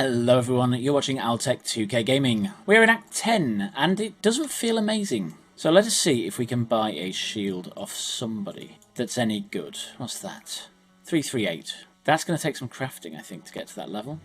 Hello everyone, you're watching Altek2k Gaming. We're in Act 10, and it doesn't feel amazing. So let us see if we can buy a shield off somebody that's any good. What's that? 338. That's going to take some crafting, I think, to get to that level.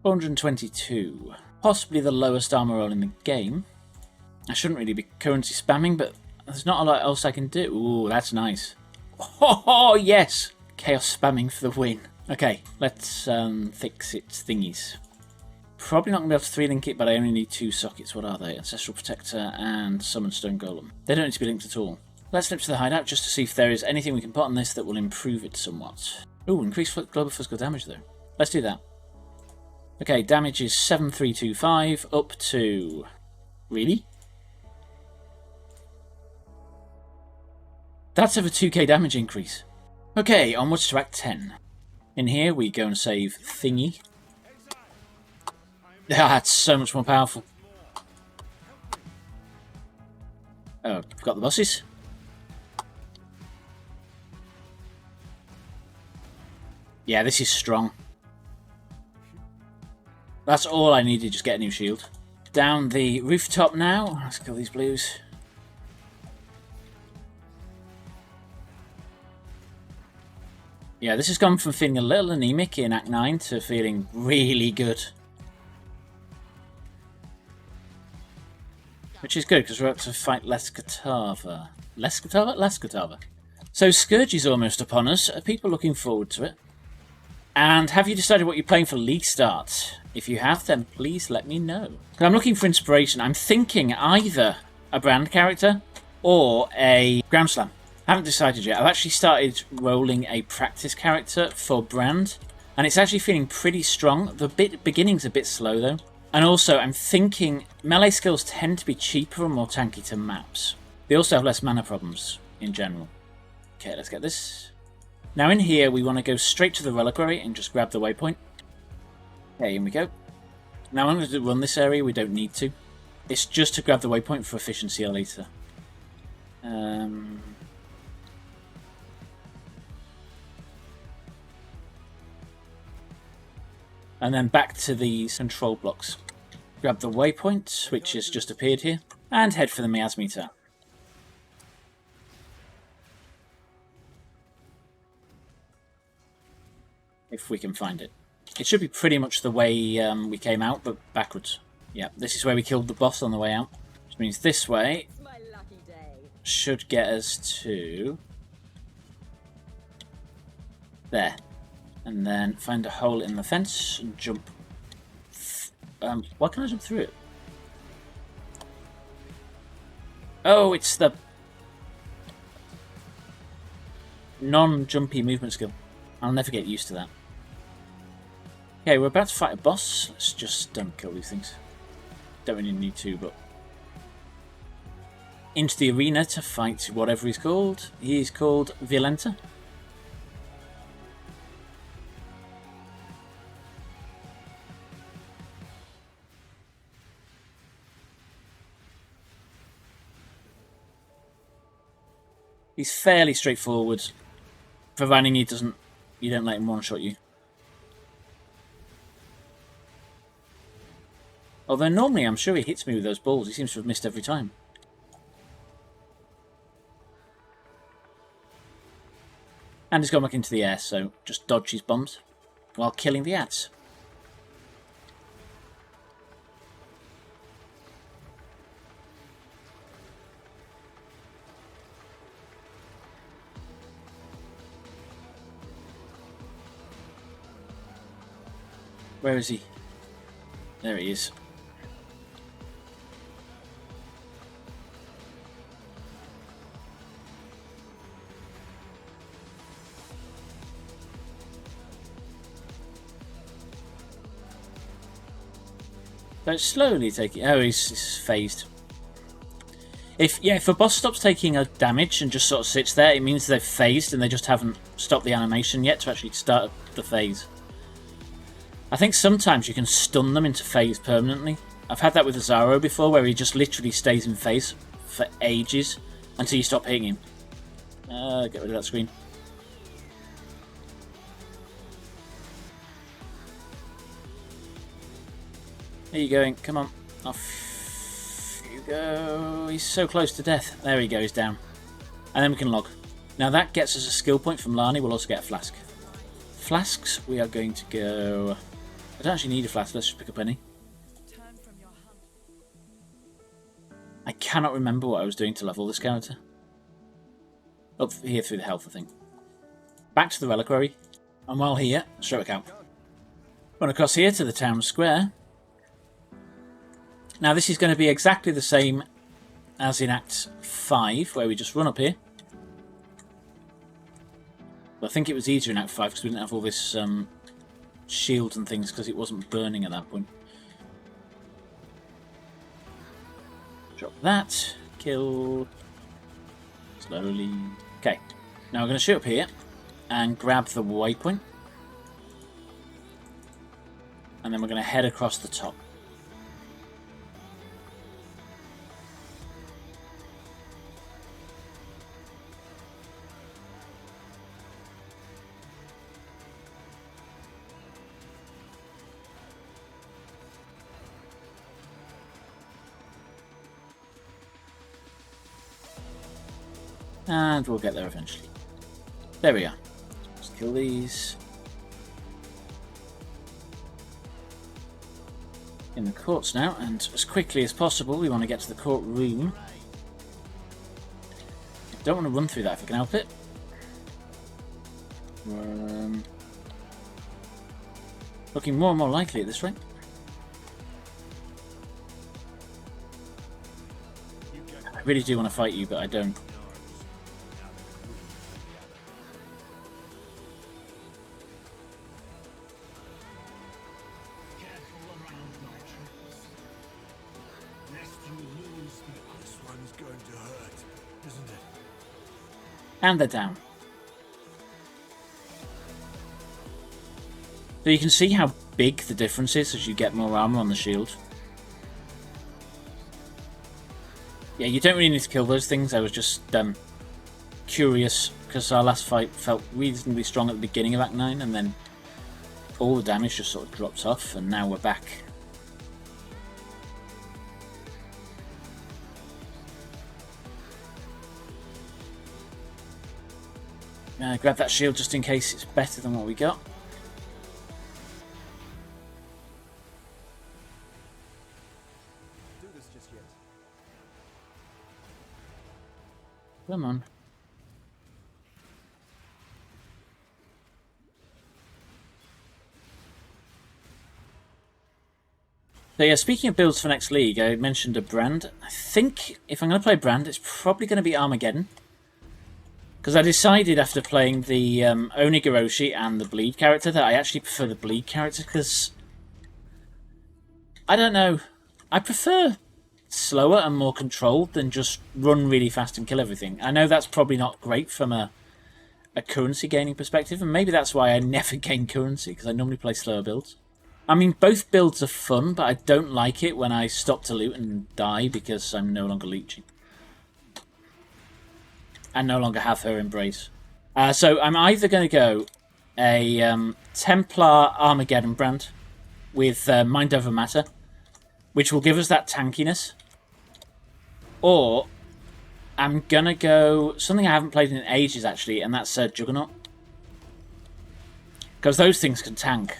422. Possibly the lowest armor roll in the game. I shouldn't really be currency spamming, but there's not a lot else I can do. Ooh, that's nice. Oh, yes! Chaos spamming for the win. Okay, let's fix its thingies. Probably not going to be able to 3-link it, but I only need 2 sockets. What are they? Ancestral Protector and Summon Stone Golem. They don't need to be linked at all. Let's flip to the hideout just to see if there is anything we can put on this that will improve it somewhat. Ooh, increase global physical damage though. Let's do that. Okay, damage is 7325 up to... Really? That's over 2k damage increase. Okay, onwards to Act 10. In here, we go and save Thingy. That's so much more powerful. Oh, we've got the bosses. Yeah, this is strong. That's all I needed, just get a new shield. Down the rooftop now. Let's kill these blues. Yeah, this has gone from feeling a little anemic in Act 9 to feeling really good. Which is good, because we're about to fight Leskatava. Leskatava? Leskatava. So Scourge is almost upon us. Are people looking forward to it? And have you decided what you're playing for League Start? If you have, then please let me know. I'm looking for inspiration. I'm thinking either a brand character or a Ground Slam. I haven't decided yet. I've actually started rolling a practice character for brand, and it's actually feeling pretty strong. The beginning's a bit slow though. And also I'm thinking melee skills tend to be cheaper and more tanky to maps. They also have less mana problems in general. Okay, let's get this. Now in here we want to go straight to the reliquary and just grab the waypoint. Okay, in we go. Now I'm going to run this area, we don't need to. It's just to grab the waypoint for efficiency later. And then back to these control blocks. Grab the waypoint, which has just appeared here, and head for the miasma tower. If we can find it. It should be pretty much the way we came out, but backwards. Yeah, this is where we killed the boss on the way out. Which means this way should get us to... there. And then find a hole in the fence and jump. Why can't I jump through it? Oh, it's the non-jumpy movement skill. I'll never get used to that. Okay, we're about to fight a boss. Let's just kill these things. Don't really need to, but... into the arena to fight whatever he's called. He's called Violenta. He's fairly straightforward, providing you don't let him one-shot you. Although normally I'm sure he hits me with those balls, he seems to have missed every time. And he's gone back into the air, so just dodge his bombs while killing the ants. Where is he? There he is. But slowly taking... oh, he's phased. If a boss stops taking a damage and just sort of sits there, it means they've phased and they just haven't stopped the animation yet to actually start the phase. I think sometimes you can stun them into phase permanently. I've had that with Azaro before, where he just literally stays in phase for ages until you stop hitting him. Get rid of that screen. Where are you going? Come on. Off you go. He's so close to death. There he goes, down. And then we can log. Now that gets us a skill point from Lani. We'll also get a flask. Flasks, we are going to go... I don't actually need a flask. Let's just pick up any. I cannot remember what I was doing to level this character. Up here through the health, I think. Back to the reliquary. And while here, straight out. Run across here to the town square. Now this is going to be exactly the same as in Act 5, where we just run up here. But I think it was easier in Act 5 because we didn't have all this shields and things because it wasn't burning at that point. Drop that. Kill. Slowly. Okay. Now we're going to shoot up here and grab the waypoint. And then we're going to head across the top. And we'll get there eventually. There we are. Let's kill these. In the courts now, and as quickly as possible we want to get to the courtroom. Don't want to run through that if I can help it. Looking more and more likely at this rate. I really do want to fight you, but I don't. And they're down. So you can see how big the difference is as you get more armor on the shield. Yeah, you don't really need to kill those things. I was just curious because our last fight felt reasonably strong at the beginning of Act 9 and then all the damage just sort of drops off and now we're back. Grab that shield just in case it's better than what we got. Do this just yet. Come on. So yeah, speaking of builds for next league, I mentioned a brand. I think if I'm going to play brand, it's probably going to be Armageddon. Because I decided after playing the Onigoroshi and the Bleed character that I actually prefer the Bleed character because... I don't know. I prefer slower and more controlled than just run really fast and kill everything. I know that's probably not great from a currency gaining perspective, and maybe that's why I never gain currency, because I normally play slower builds. I mean, both builds are fun, but I don't like it when I stop to loot and die because I'm no longer leeching. And no longer have her embrace. So I'm either going to go a Templar Armageddon brand with Mind Over Matter, which will give us that tankiness. Or I'm going to go something I haven't played in ages, actually, and that's Juggernaut. Because those things can tank.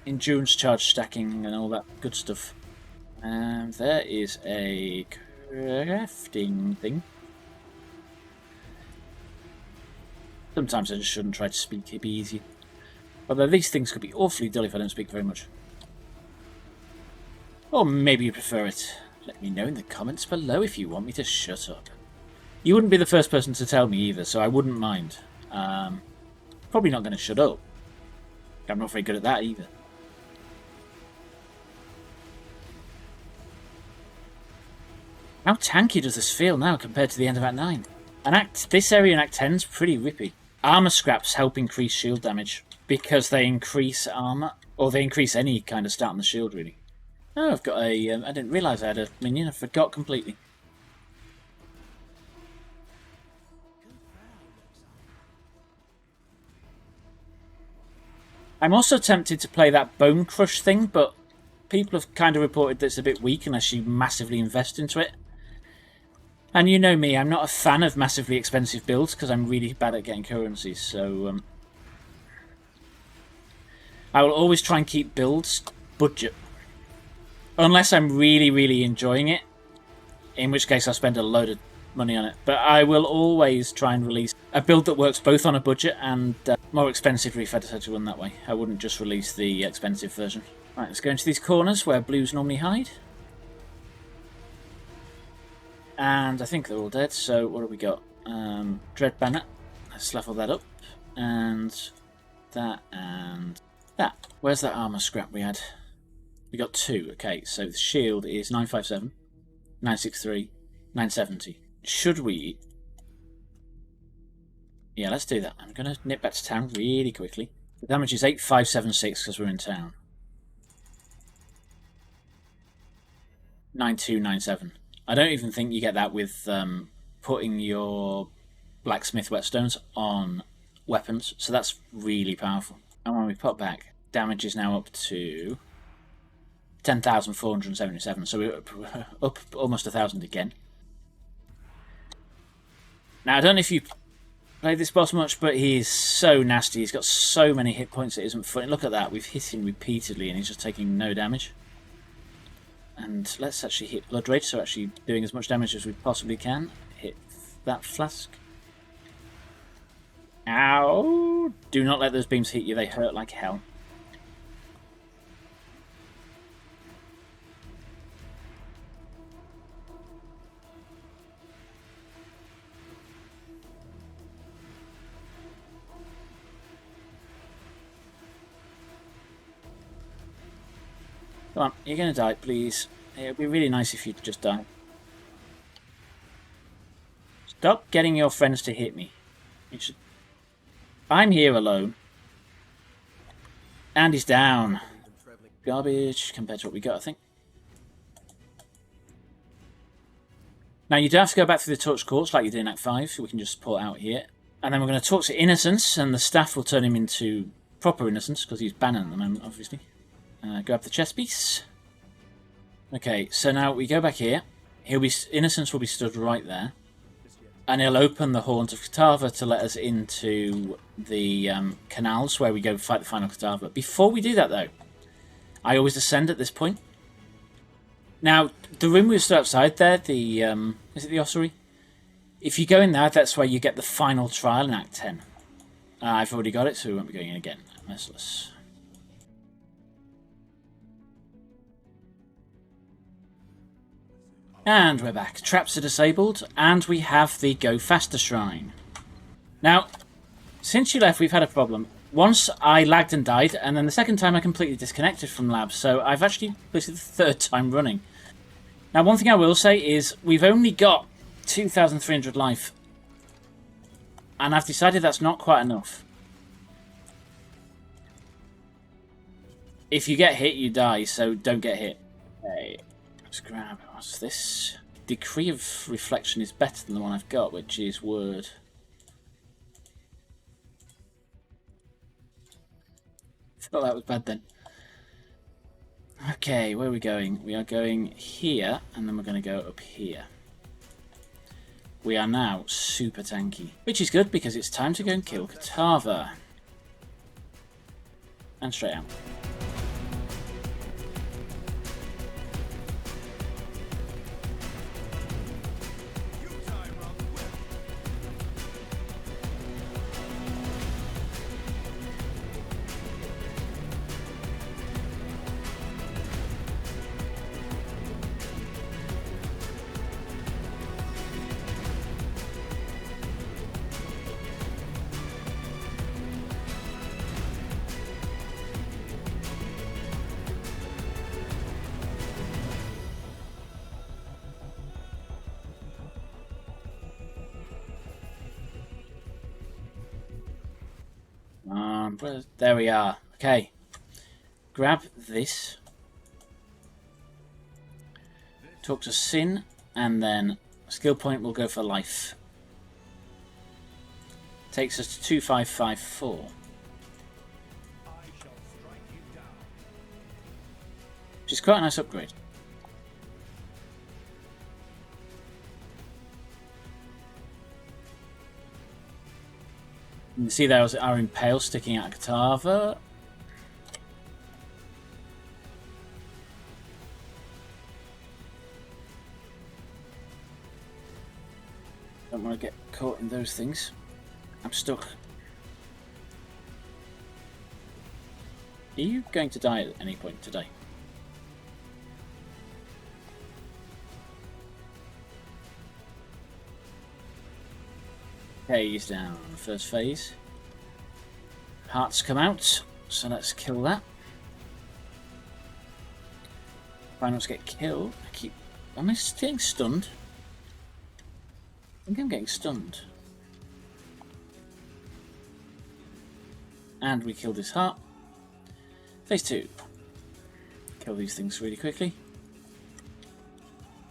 Endurance charge stacking and all that good stuff. And there is a crafting thing. Sometimes I just shouldn't try to speak, it'd be easy. Although these things could be awfully dull if I don't speak very much. Or maybe you prefer it. Let me know in the comments below if you want me to shut up. You wouldn't be the first person to tell me either, so I wouldn't mind. Probably not going to shut up. I'm not very good at that either. How tanky does this feel now compared to the end of Act 9? This area in Act 10 is pretty rippy. Armor scraps help increase shield damage because they increase armor, or they increase any kind of stat on the shield, really. Oh, I've got a... I didn't realise I had a minion. I forgot completely. I'm also tempted to play that Bone Crush thing, but people have kind of reported that it's a bit weak unless you massively invest into it. And you know me, I'm not a fan of massively expensive builds because I'm really bad at getting currencies. So I will always try and keep builds budget. Unless I'm really, really enjoying it. In which case I'll spend a load of money on it. But I will always try and release a build that works both on a budget and more expensive if I decide to run that way. I wouldn't just release the expensive version. Right, let's go into these corners where blues normally hide. And I think they're all dead, so what have we got? Dread Banner. Let's level that up. And that and that. Where's that armor scrap we had? We got 2. Okay, so the shield is 957, 963, 970. Should we... Yeah, let's do that. I'm going to nip back to town really quickly. The damage is 8576 because we're in town. 9297. I don't even think you get that with putting your blacksmith whetstones on weapons, so that's really powerful. And when we pop back, damage is now up to 10,477, so we're up almost 1,000 again. Now, I don't know if you played this boss much, but he is so nasty. He's got so many hit points it isn't funny. Look at that, we've hit him repeatedly and he's just taking no damage. And let's actually hit Blood Rage, so actually doing as much damage as we possibly can. Hit that flask. Ow! Do not let those beams hit you, they hurt like hell. Come on, you're going to die, please. It would be really nice if you'd just die. Stop getting your friends to hit me. I'm here alone. And he's down. Garbage compared to what we got, I think. Now, you do have to go back through the Torch Courts like you did in Act 5, so we can just port out here. And then we're going to talk to Innocence, and the staff will turn him into proper Innocence, because he's banned at the moment, obviously. Grab the chest piece. Okay, so now we go back here. Innocence will be stood right there. And he'll open the Haunt of Catava to let us into the canals where we go fight the final Catava. Before we do that, though, I always ascend at this point. Now, the room we stood outside there, the is it the ossuary? If you go in there, that's where you get the final trial in Act 10. I've already got it, so we won't be going in again. Merciless. And we're back. Traps are disabled, and we have the Go Faster Shrine. Now, since you left, we've had a problem. Once I lagged and died, and then the second time I completely disconnected from Lab, so I've actually, this is the 3rd time running. Now, one thing I will say is, we've only got 2,300 life, and I've decided that's not quite enough. If you get hit, you die, so don't get hit. Okay. Let's grab, what's this? Decree of Reflection is better than the one I've got, which is Word. I thought that was bad then. Okay, where are we going? We are going here, and then we're going to go up here. We are now super tanky, which is good because it's time to go and kill Catava. And straight out. There we are. Okay. Grab this. Talk to Sin, and then skill point will go for life. Takes us to 2554. which is quite a nice upgrade. You can see there was our Impale sticking out of Katava. Don't want to get caught in those things. I'm stuck. Are you going to die at any point today? Okay, he's down on the first phase. Hearts come out, so let's kill that. Try not to get killed. Am I getting stunned? I think I'm getting stunned. And we killed his heart. Phase 2. Kill these things really quickly.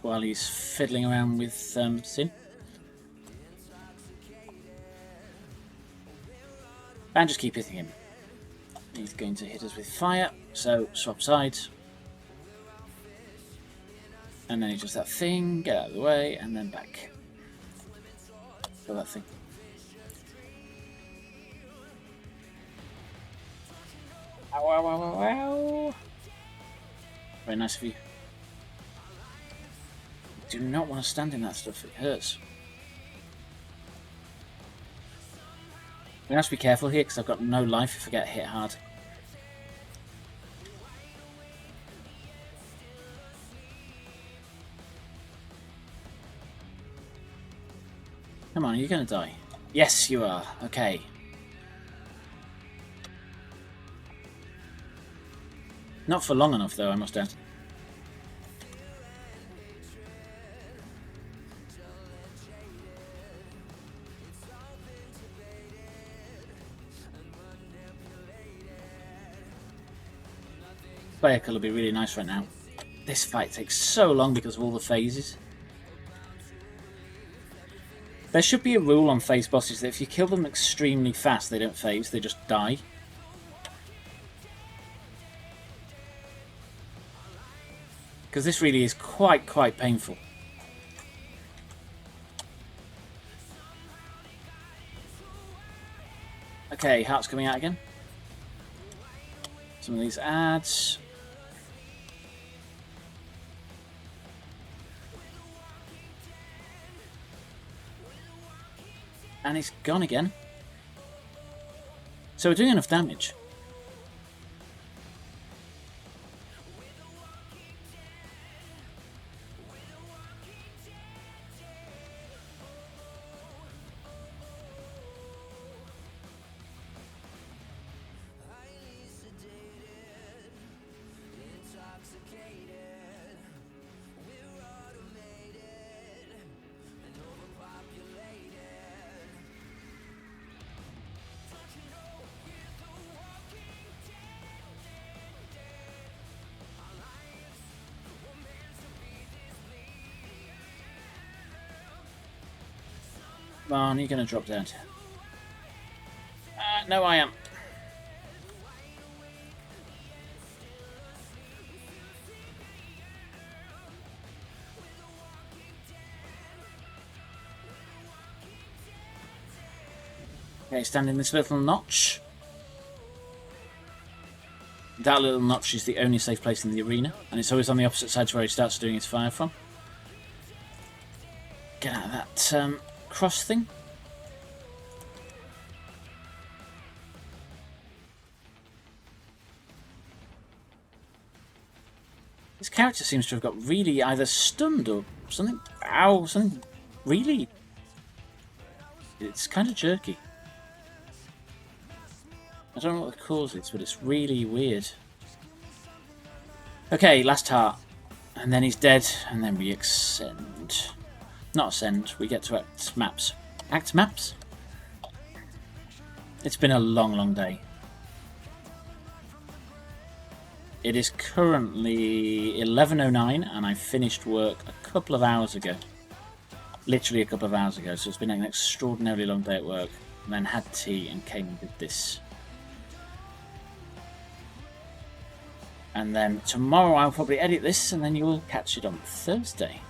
While he's fiddling around with Sin. And just keep hitting him. He's going to hit us with fire, so swap sides. And then he does that thing, get out of the way, and then back. Kill that thing. Ow, ow, ow, ow, ow. Very nice of you. Do not want to stand in that stuff, it hurts. We have to be careful here because I've got no life if I get hit hard. Come on, you're going to die. Yes, you are. Okay. Not for long enough, though, I must add. Vehicle will be really nice right now. This fight takes so long because of all the phases. There should be a rule on phase bosses that if you kill them extremely fast, they don't phase, they just die. Because this really is quite painful. Okay, heart's coming out again. Some of these ads. And he's gone again. So we're doing enough damage. Come on, you're going to drop down. No, I am. Okay, stand in this little notch. That little notch is the only safe place in the arena, and it's always on the opposite side to where he starts doing his fire from. Get out of that cross thing. This character seems to have got really either stunned or something. Ow, something really. It's kind of jerky. I don't know what the cause is, but it's really weird. Okay, last heart. And then he's dead, and then we ascend. Not ascend, we get to act maps. Act maps? It's been a long day. It is currently 11:09 and I finished work a couple of hours ago. Literally a couple of hours ago, so it's been an extraordinarily long day at work. And then had tea and came and did this. And then tomorrow I'll probably edit this, and then you'll catch it on Thursday.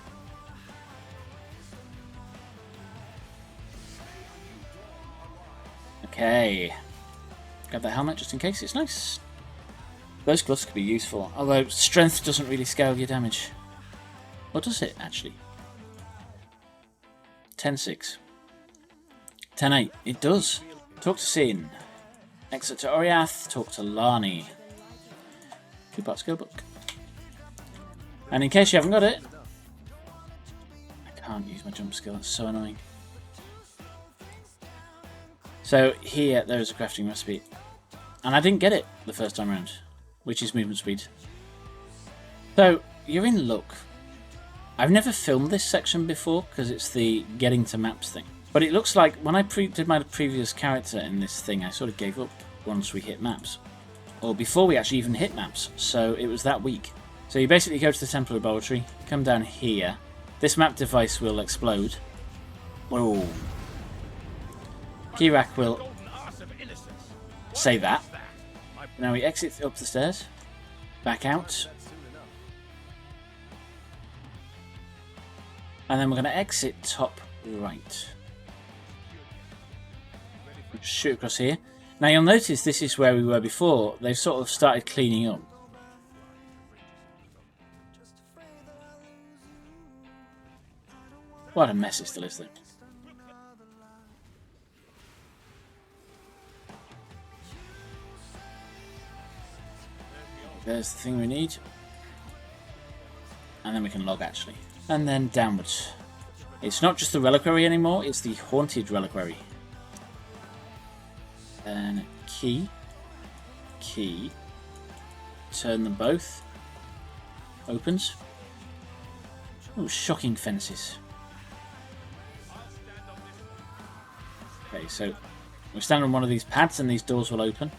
Okay. Grab the helmet just in case, it's nice. Those gloves could be useful, although strength doesn't really scale your damage. Or does it, actually? 10-6. 10-8. It does. Talk to Sin. Exit to Oriath. Talk to Lani. 2-part skill book. And in case you haven't got it, I can't use my jump skill, it's so annoying. So here there is a crafting recipe. And I didn't get it the first time around, which is movement speed. So you're in luck. I've never filmed this section before because it's the getting to maps thing. But it looks like when I did my previous character in this thing, I sort of gave up once we hit maps. Or before we actually even hit maps, so it was that weak. So you basically go to the Temple Laboratory, come down here, this map device will explode. Whoa. Kirak will say that. Now we exit up the stairs, back out, and then we're going to exit top right. Shoot across here. Now you'll notice this is where we were before. They've sort of started cleaning up. What a mess it still is though. There's the thing we need. And then we can log actually. And then downwards. It's not just the reliquary anymore, it's the haunted reliquary. Then key. Key. Turn them both. Opens. Oh, shocking fences. Okay, so we stand on one of these pads and these doors will open.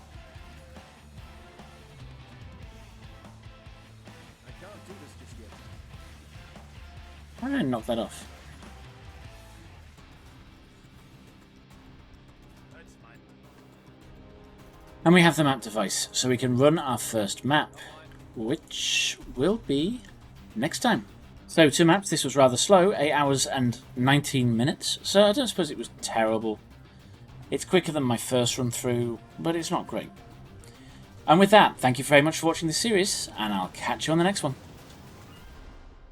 Why did I knock that off? And we have the map device, so we can run our first map, which will be next time. So 2 maps, this was rather slow, 8 hours and 19 minutes, so I don't suppose it was terrible. It's quicker than my first run through, but it's not great. And with that, thank you very much for watching this series, and I'll catch you on the next one.